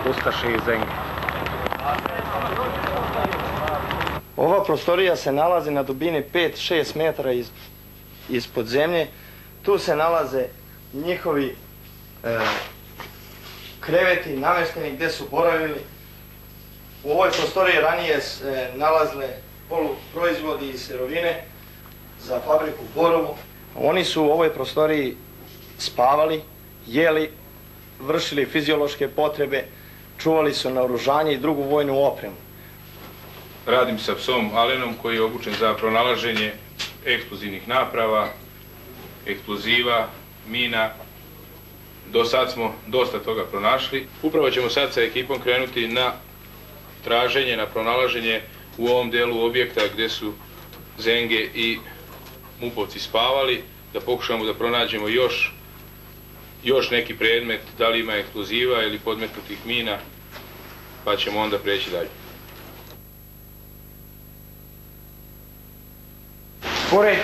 Ustaše i Zenge. Ova prostorija se nalazi na dubini 5-6 metara ispod zemlje. Tu se nalaze njihovi kreveti namešteni gdje su boravili. U ovoj prostoriji ranije se nalazile poluproizvodi i sirovine za fabriku Borovo. Oni su u ovoj prostoriji spavali, jeli, vršili fiziološke potrebe, čuvali su naoružanje i drugu vojnu opremu. Radim sa psom Alenom koji je obučen za pronalaženje eksplozivnih naprava, eksploziva, mina. Do sad smo dosta toga pronašli. Upravo ćemo sad sa ekipom krenuti na traženje, na pronalaženje u ovom delu objekta gdje su Zenge i MUP-ovci spavali, da pokušamo da pronađemo još neki predmet, da li ima eksploziva ili podmetnutih mina, pa ćemo onda preći dalje. Pored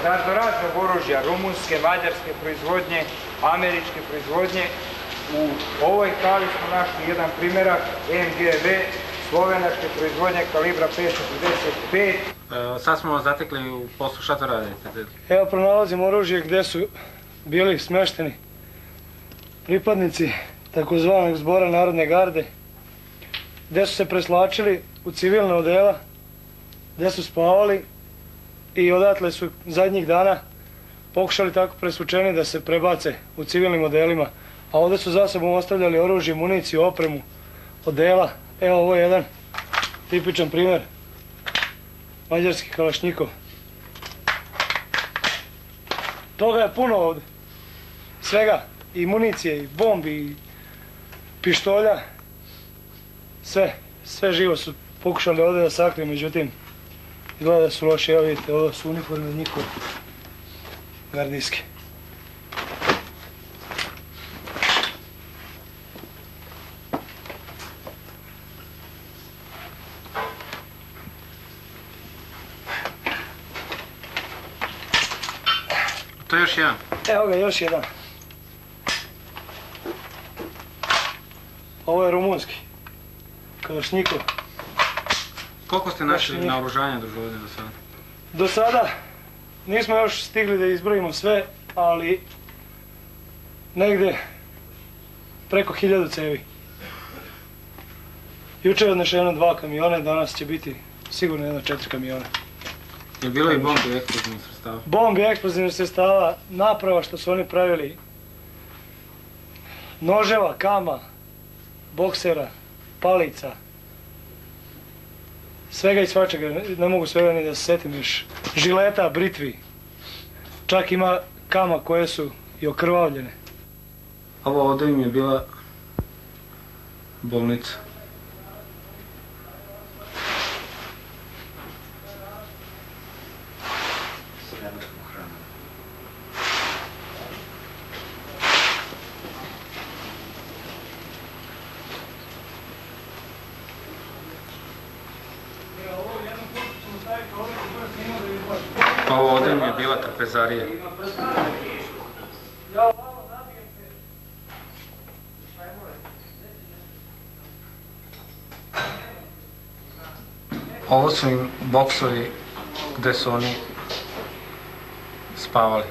raznoraznog oružja, rumunske, mađarske proizvodnje, američke proizvodnje, u ovoj kali smo našli jedan primjerak MGV, slovenačke proizvodnje kalibra 5.45. Sad smo zatekli u poslu, šta to radite? Evo pronalazimo oružje gdje su bili smešteni pripadnici takozvanog zbora Narodne garde, gdje su se preslačili u civilne odela, gdje su spavali i odatle su zadnjih dana pokušali tako presvučeni da se prebace u civilnim odelima, a ovdje su za sobom ostavljali oružje, municiju, opremu, odela. Evo ovo je jedan tipičan primjer, mađarski kalašnjikov. Toga je puno ovdje, svega, i municije, i bombi, i pištolja, sve živo su pokušali ovdje da sakriju, međutim, izgleda da su loši. Evo vidite, ovo su uniforme njihove, gardijske. To je još jedan. Evo ga, još jedan. Ovo je rumunski, kalašnjikov. Koliko ste našli naoružanja ovdje do sada? Do sada nismo još stigli da izbrojimo sve, ali negdje preko 1000 cevi. Jučer je odnešeno 2 kamiona, danas će biti sigurno 4 kamiona. Je bilo i bombi i eksplozivnih sredstava? Bombi i eksplozivnih sredstava, naprava što su oni pravili, noževa, kama, boksera, palica, svega i svačega, ne mogu svega ni da se setim još, žileta, britvi, čak ima kama koje su i okrvavljene. Ovo ovdje im je bila bolnica. Ovo ovdje mi je bila trpezarija. Ovo su im boksovi gdje su oni spavali.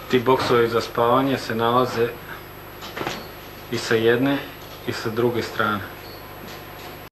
Ti boksovi za spavanje se nalaze i sa jedne i sa druge strane.